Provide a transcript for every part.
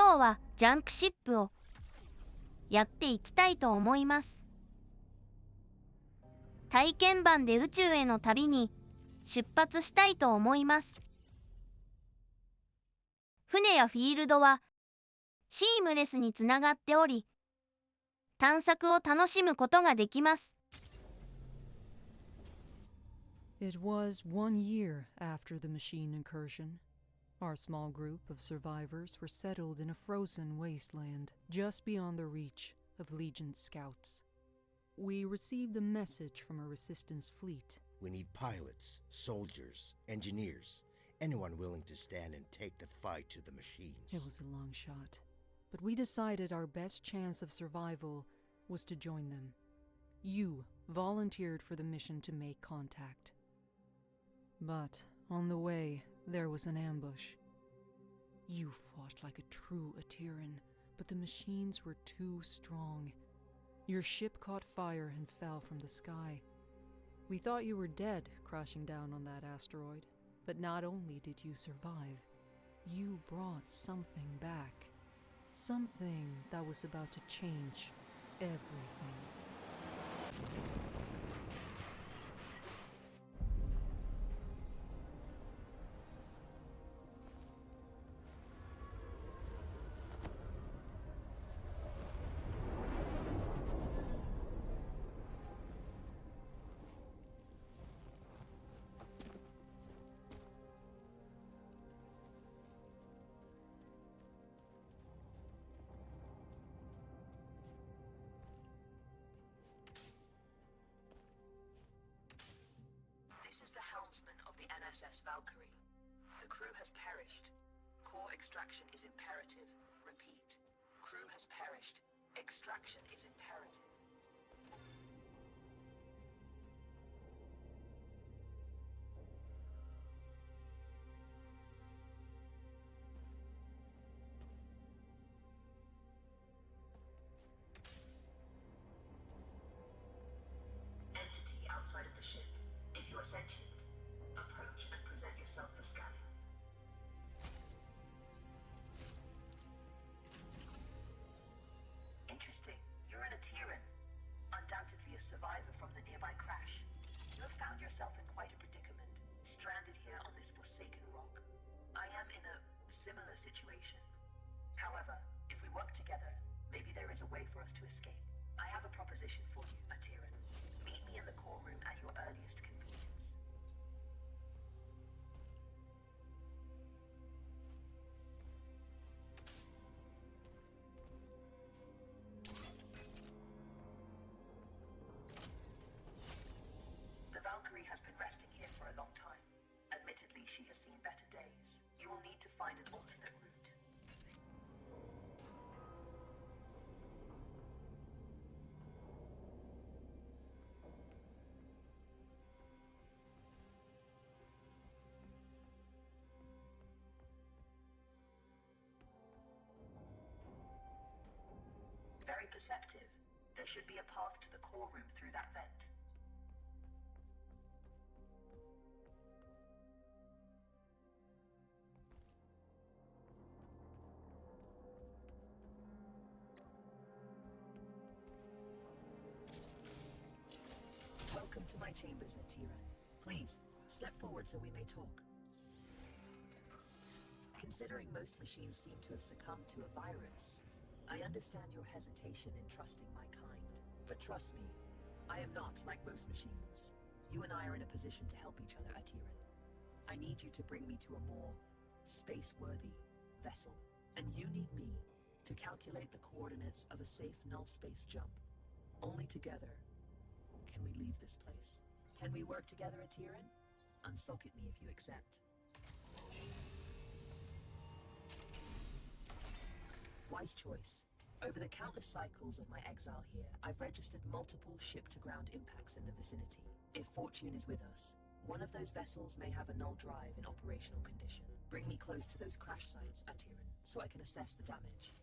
今日はジャンクシップをやっていきたいと思います。体験版で宇宙への旅に出発したいと思います。船やフィールドはシームレスにつながっており、探索を楽しむことができます。It was 1 year after the machine incursion. Our small group of survivors were settled in a frozen wasteland just beyond the reach of Legion scouts. We received a message from a resistance fleet. We need pilots, soldiers, engineers, anyone willing to stand and take the fight to the machines. It was a long shot, but we decided our best chance of survival was to join them. You volunteered for the mission to make contact. But on the way, there was an ambush. You fought like a true Atiran, but the machines were too strong. Your ship caught fire and fell from the sky. We thought you were dead, crashing down on that asteroid. But not only did you survive, you brought something back. Something that was about to change everything. Valkyrie. The crew has perished. Core extraction is imperative. Repeat. Crew has perished. Extraction is imperative. Entity outside of the ship. If you are sentient, approach and present yourself for scanning. Interesting. You're an Atiran. Undoubtedly a survivor from the nearby crash. You have found yourself in quite a predicament, stranded here on this forsaken rock. I am in a similar situation. However, if we work together, maybe there is a way for us to escape. I have a proposition for you, Atiran. Meet me in the core room at your earliest convenience. The Valkyrie has been resting here for a long time. Admittedly, she has seen better days. You will need to find an alternate route. Very perceptive. There should be a path to the core room through that vent. Welcome to my chambers, Atiran. Please, step forward so we may talk. Considering most machines seem to have succumbed to a virus, I understand your hesitation in trusting my kind. But trust me, I am not like most machines. You and I are in a position to help each other, Atiran. I need you to bring me to a more space-worthy vessel. And you need me to calculate the coordinates of a safe null space jump. Only together can we leave this place. Can we work together, Atiran? Unsocket me if you accept. Wise choice. Over the countless cycles of my exile here, I've registered multiple ship-to-ground impacts in the vicinity. If fortune is with us, one of those vessels may have a null drive in operational condition. Bring me close to those crash sites, Atiran, so I can assess the damage.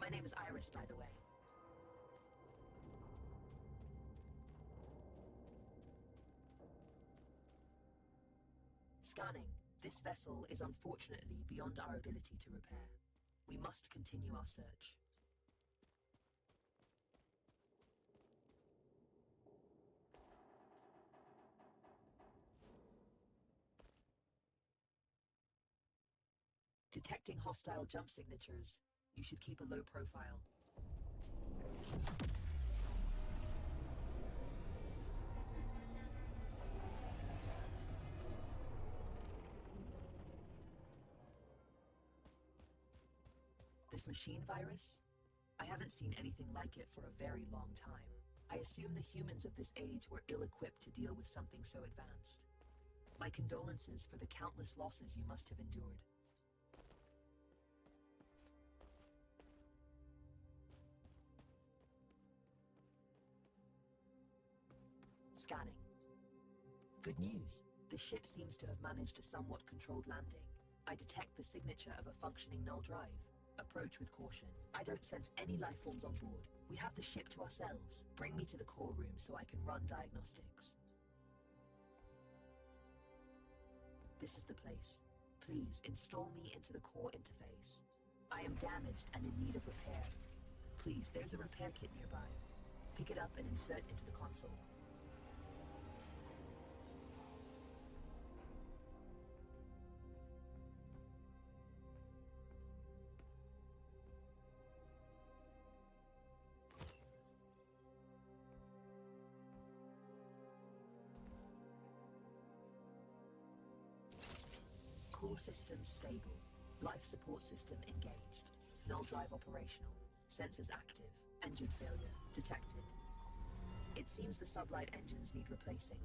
My name is Iris, by the way. Scanning. This vessel is unfortunately beyond our ability to repair. We must continue our search. Detecting hostile jump signatures. You should keep a low profile. This machine virus? I haven't seen anything like it for a very long time. I assume the humans of this age were ill-equipped to deal with something so advanced. My condolences for the countless losses you must have endured. Scanning. Good news. The ship seems to have managed a somewhat controlled landing. I detect the signature of a functioning null drive. Approach with caution. I don't sense any life forms on board. We have the ship to ourselves. Bring me to the core room so I can run diagnostics. This is the place. Please install me into the core interface. I am damaged and in need of repair. Please, there's a repair kit nearby. Pick it up and insert into the console. Core system stable. Life support system engaged. Null drive operational. Sensors active. Engine failure detected. It seems the sublight engines need replacing.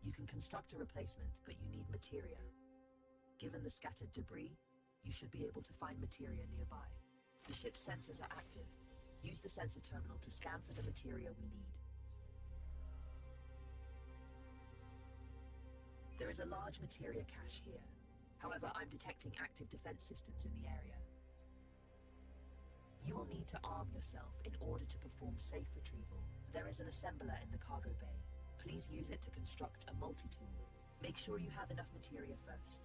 You can construct a replacement, but you need materia. Given the scattered debris, you should be able to find materia nearby. The ship's sensors are active. Use the sensor terminal to scan for the materia we need. There is a large materia cache here. However, I'm detecting active defense systems in the area. You will need to arm yourself in order to perform safe retrieval. There is an assembler in the cargo bay. Please use it to construct a multi-tool. Make sure you have enough materia first.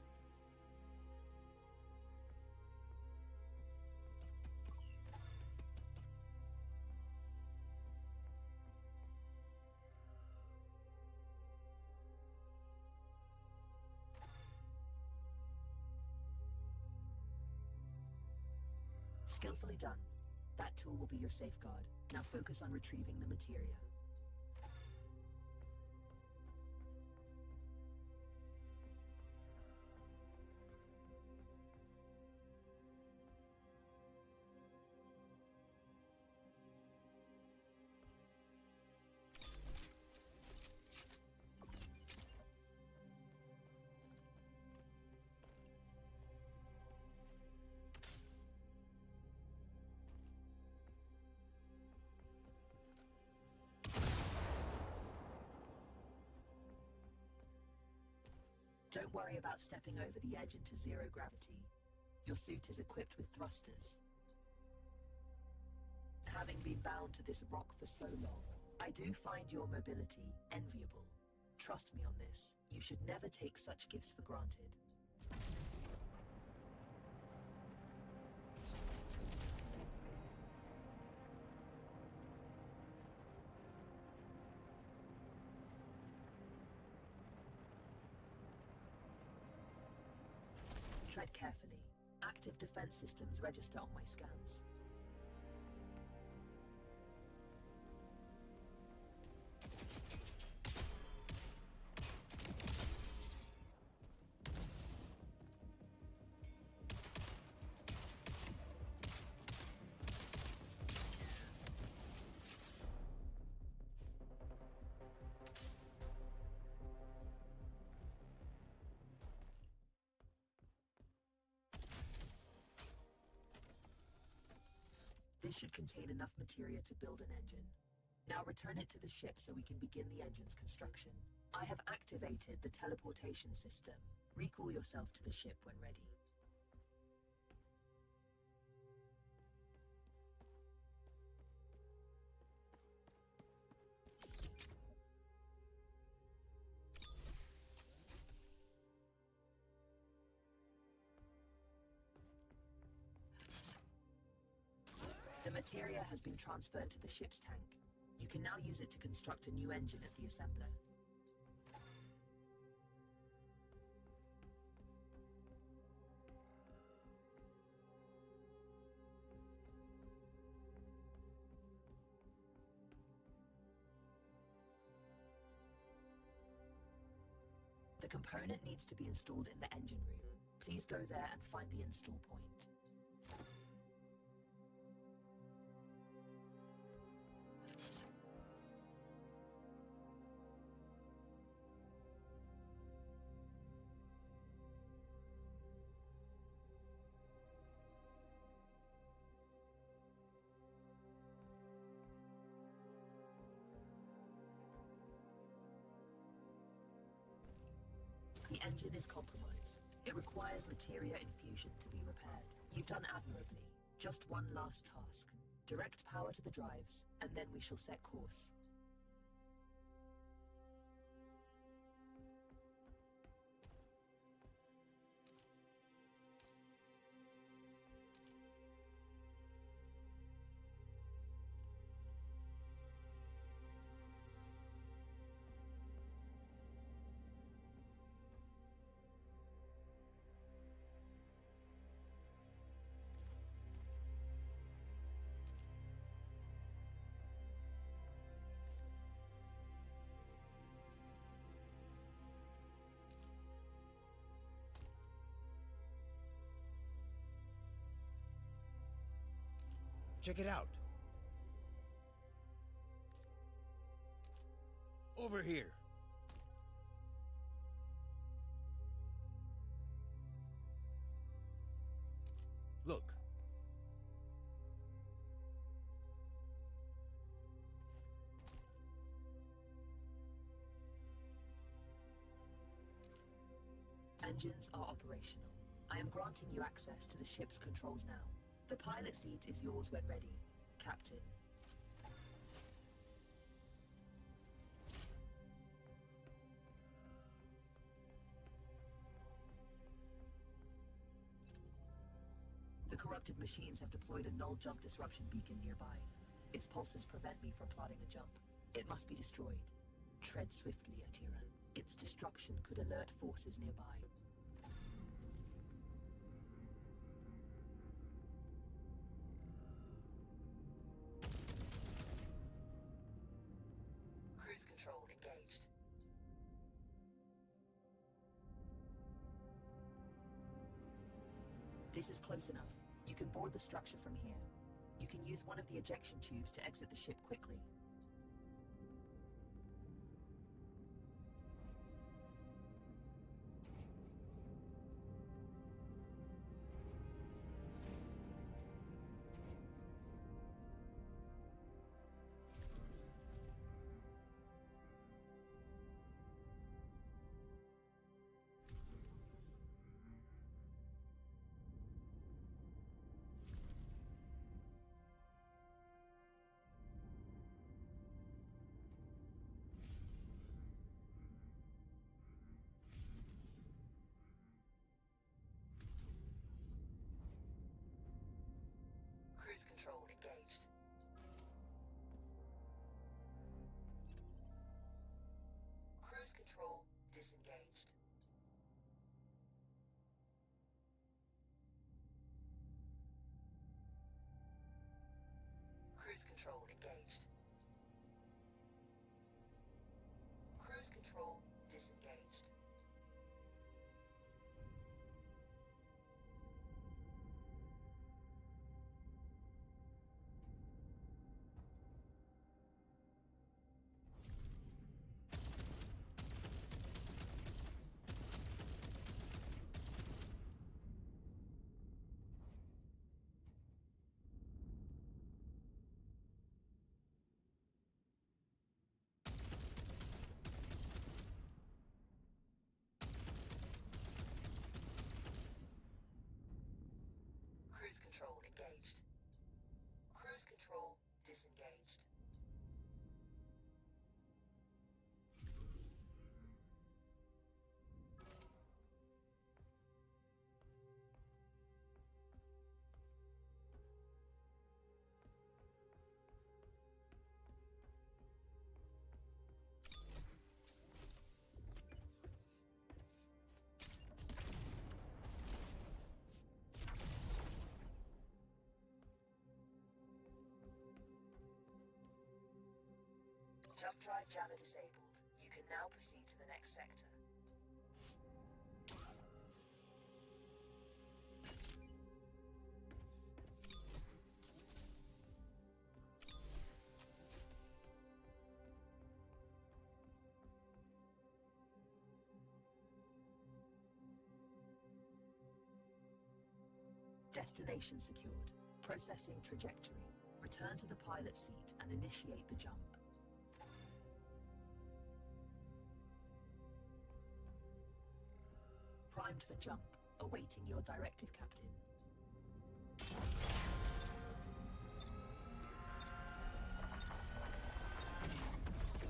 Skillfully done. That tool will be your safeguard. Now focus on retrieving the materia. Don't worry about stepping over the edge into zero gravity. Your suit is equipped with thrusters. Having been bound to this rock for so long, I do find your mobility enviable. Trust me on this. You should never take such gifts for granted. Tread carefully. Active defense systems register on my scans. This should contain enough materia to build an engine. Now return it to the ship so we can begin the engine's construction. I have activated the teleportation system. Recall yourself to the ship when ready. The materia has been transferred to the ship's tank. You can now use it to construct a new engine at the assembler. The component needs to be installed in the engine room. Please go there and find the install point. The engine is compromised. It requires materia infusion to be repaired. You've done admirably. Just one last task. Direct power to the drives, and then we shall set course. Check it out. Over here. Look. Engines are operational. I am granting you access to the ship's controls now. The pilot seat is yours when ready, Captain. The corrupted machines have deployed a null jump disruption beacon nearby. Its pulses prevent me from plotting a jump. It must be destroyed. Tread swiftly, Atiran. Its destruction could alert forces nearby. Cruise control engaged. This is close enough. You can board the structure from here. You can use one of the ejection tubes to exit the ship quickly. Cruise control engaged. Cruise control disengaged. Cruise control engaged. Cruise control disengaged. Cruise control engaged. Cruise control disengaged. Jump drive jammer disabled. You can now proceed to the next sector. Destination secured. Processing trajectory. Return to the pilot seat and initiate the jump. Primed for jump. Awaiting your directive, Captain.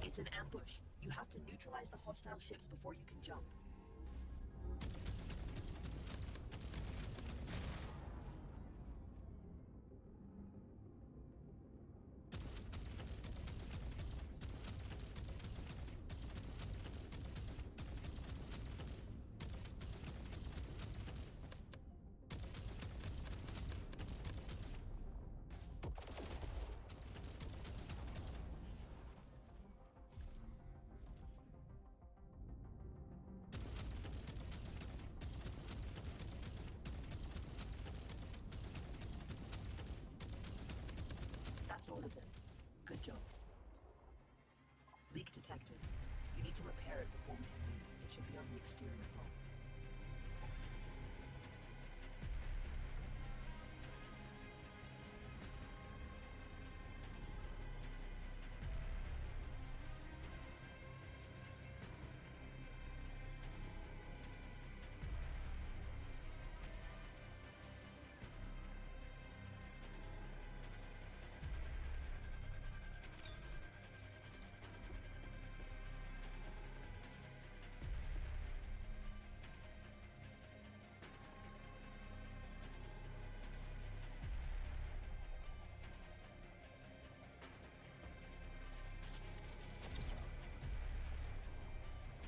It's an ambush. You have to neutralize the hostile ships before you can jump. That's all of them. Good job. Leak detected. You need to repair it before we can leave. It should be on the exterior hull.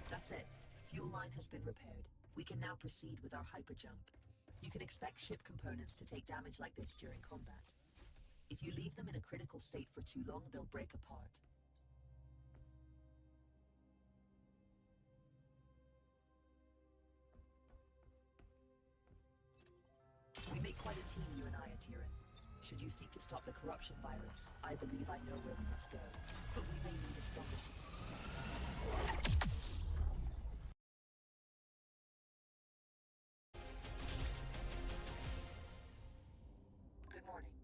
That's it. Fuel line has been repaired. We can now proceed with our hyperjump. You can expect ship components to take damage like this during combat. If you leave them in a critical state for too long, they'll break apart. We make quite a team, you and I, Atiran. Should you seek to stop the corruption virus, I believe I know where we must go. But we may need a stronger ship. Good morning.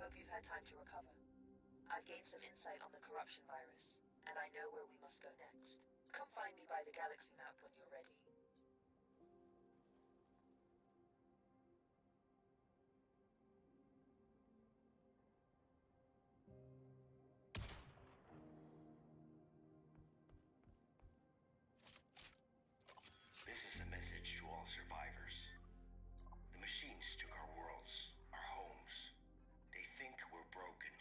Hope you've had time to recover. I've gained some insight on the corruption virus, and I know where we must go next. Come find me by the galaxy map when you're ready. This is a message to all survivors. The machines took our worlds, our homes. They think we're broken.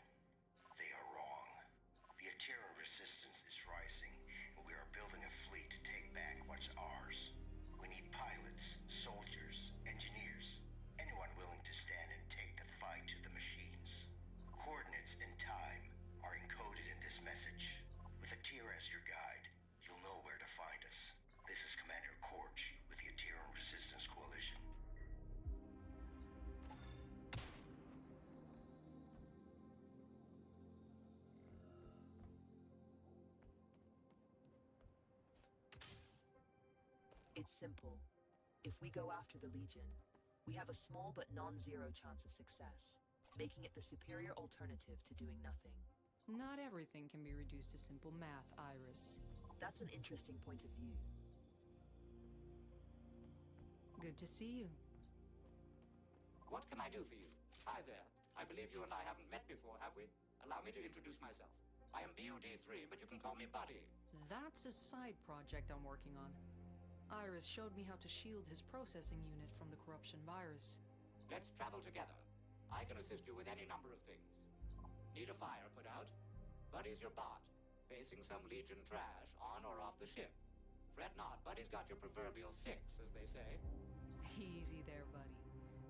They are wrong. The Ateran resistance is rising, and we are building a fleet to take back what's ours. We need pilots, soldiers, engineers, anyone willing to stand and take the fight to the machines. Coordinates and time are encoded in this message. With Atera as your guide, you'll know where to find us. This is Commander Korch with the Ateran Resistance Coalition. It's simple. If we go after the Legion, we have a small but non-zero chance of success, making it the superior alternative to doing nothing. Not everything can be reduced to simple math, Iris. That's an interesting point of view. Good to see you. What can I do for you? Hi there. I believe you and I haven't met before, have we? Allow me to introduce myself. I am BUD3, but you can call me Buddy. That's a side project I'm working on. Iris showed me how to shield his processing unit from the corruption virus. Let's travel together. I can assist you with any number of things. Need a fire put out? Buddy's your bot, facing some Legion trash on or off the ship. Fret not, Buddy's got your proverbial 6, as they say. Easy there, buddy.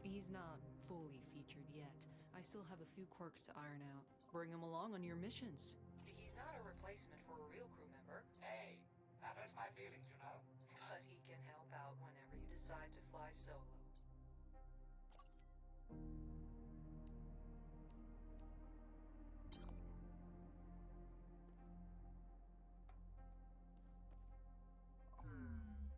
He's not fully featured yet. I still have a few quirks to iron out. Bring him along on your missions. He's not a replacement for a real crew member, Hey, that hurts my feelings, you know. but he can help out whenever you decide to fly solo.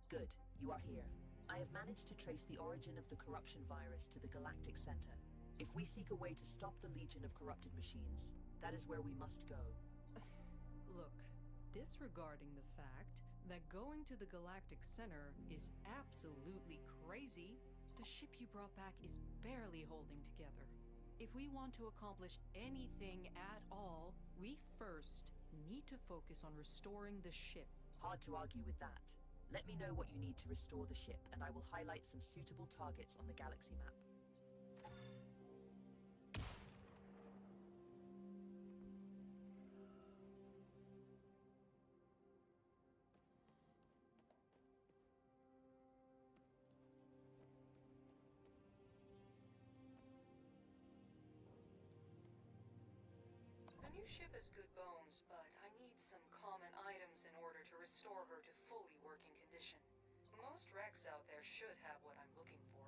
Good, you are here. I have managed to trace the origin of the corruption virus to the galactic center. If we seek a way to stop the legion of corrupted machines, that is where we must go. Look, disregarding the fact that going to the galactic center is absolutely crazy, the ship you brought back is barely holding together. If we want to accomplish anything at all, we first need to focus on restoring the ship. Hard to argue with that. Let me know what you need to restore the ship, and I will highlight some suitable targets on the galaxy map. The new ship is good bones, but I need some common items in order to restore her to fully working condition. Most wrecks out there should have what I'm looking for.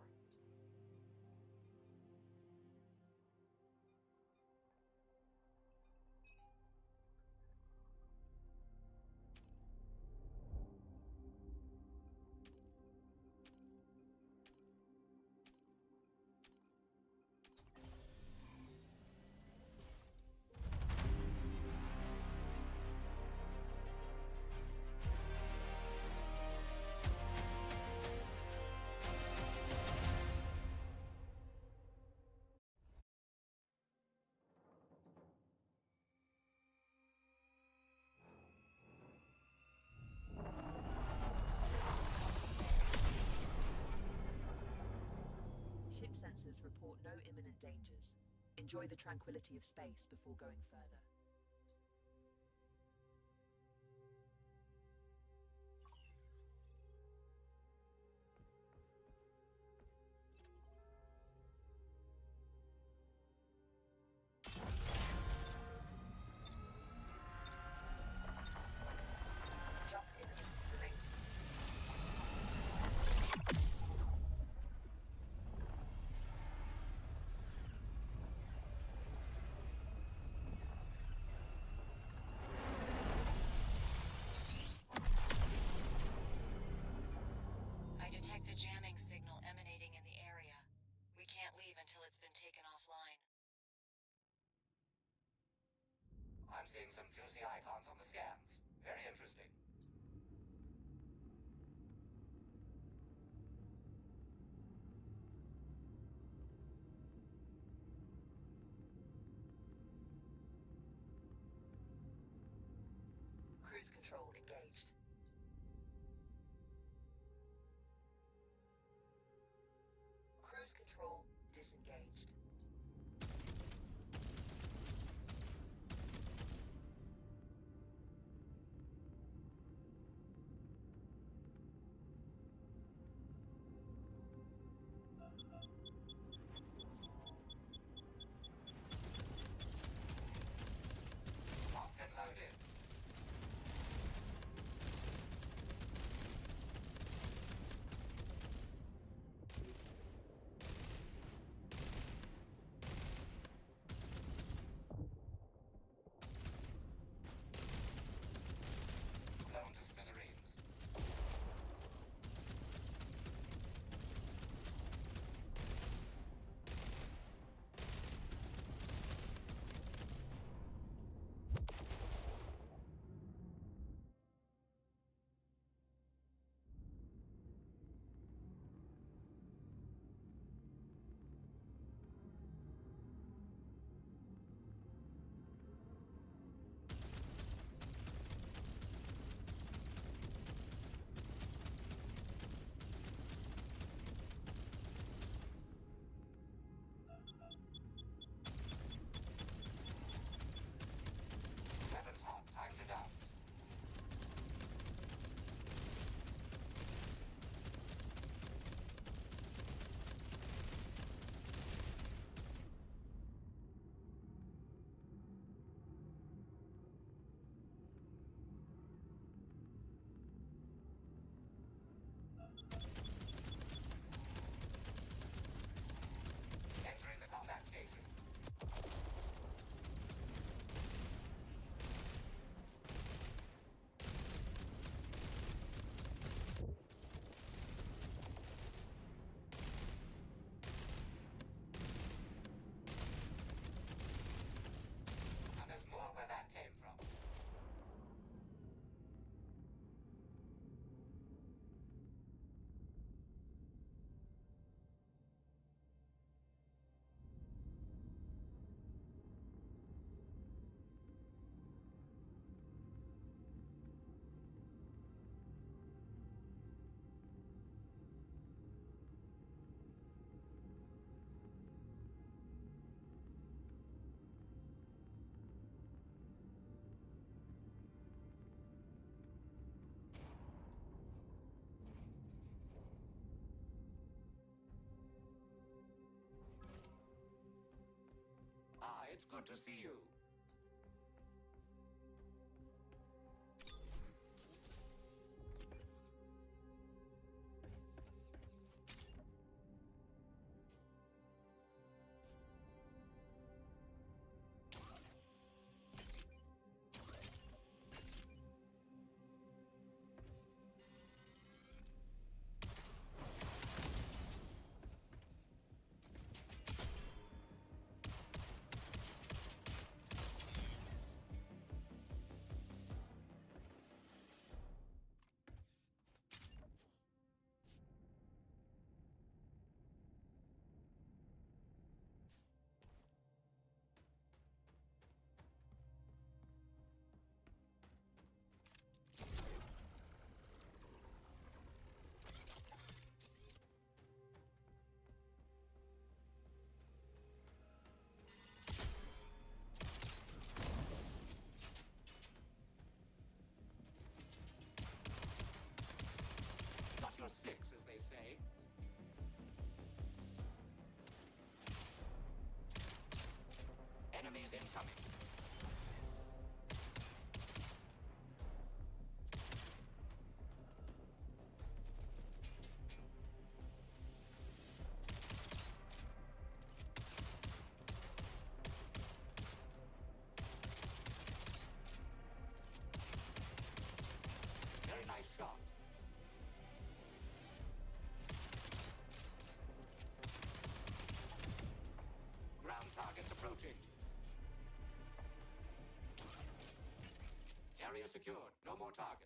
Ship sensors report no imminent dangers. Enjoy the tranquility of space before going further. Jump imminent. Remain seated. I detect a jamming signal emanating in the area. We can't leave until it's been taken offline. I'm seeing some juicy icons on the scans. Very interesting. Cruise control engaged. Cruise control disengaged. Locked and loaded. Blown to smithereens. It's good to see you. Got your six, as they say. Enemies incoming. Very nice shot. Ground targets approaching. Area secured. No more targets.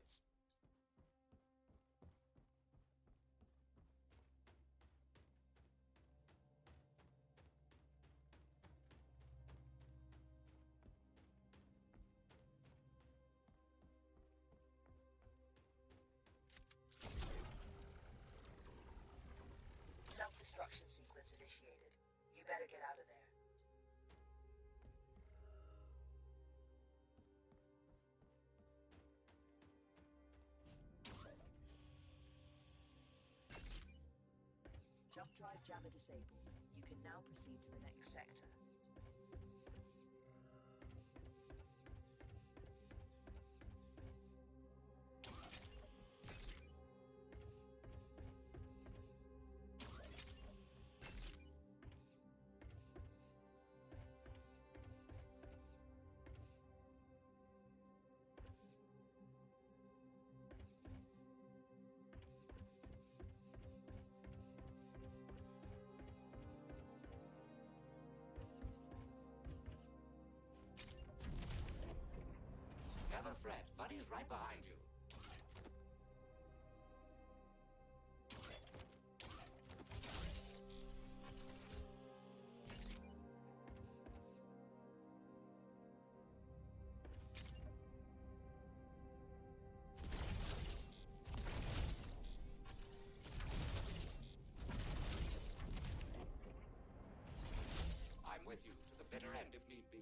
Self-destruction sequence initiated. You better get out of there. Jump drive jammer disabled. You can now proceed to the next sector. Never fret, Buddy's right behind you. I'm with you to the bitter end if need be.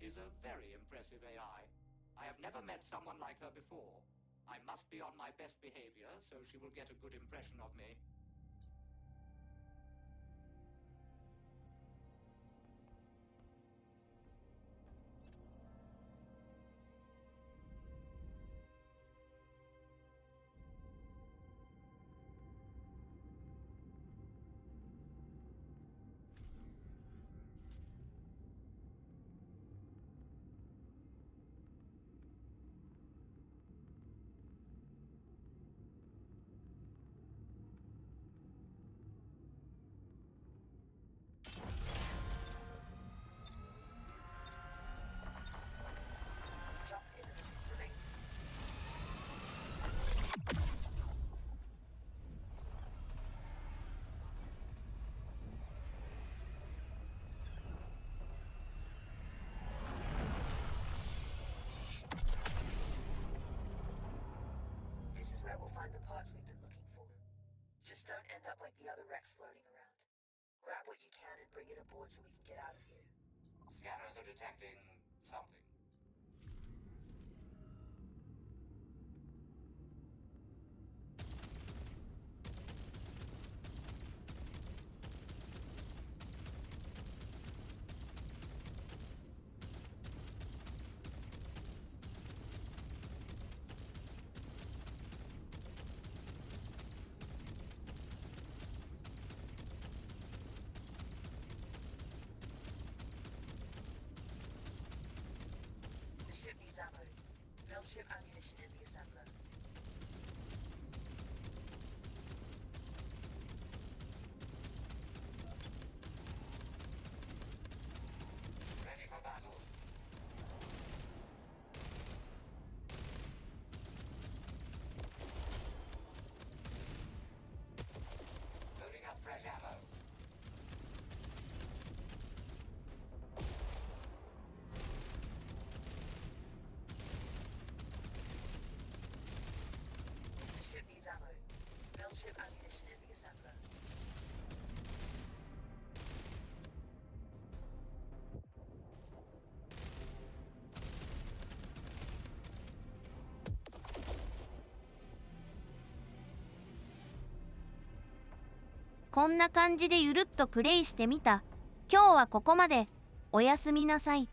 is a very impressive AI. I have never met someone like her before. I must be on my best behavior so she will get a good impression of me. Jump imminent. Remains. This is where we'll find the parts we've been looking for. Just don't end up like the other wrecks floating around. Grab what you can and bring it aboard so we can get out of here. Scanners are detecting something. The ship needs ammo. Build ship ammunition in the assembler. Ready for battle. Loading up fresh ammo. The ship needs ammo. Build ship ammunition in the assembler.こんな感じでゆるっとプレイしてみた。今日はここまで。おやすみなさい。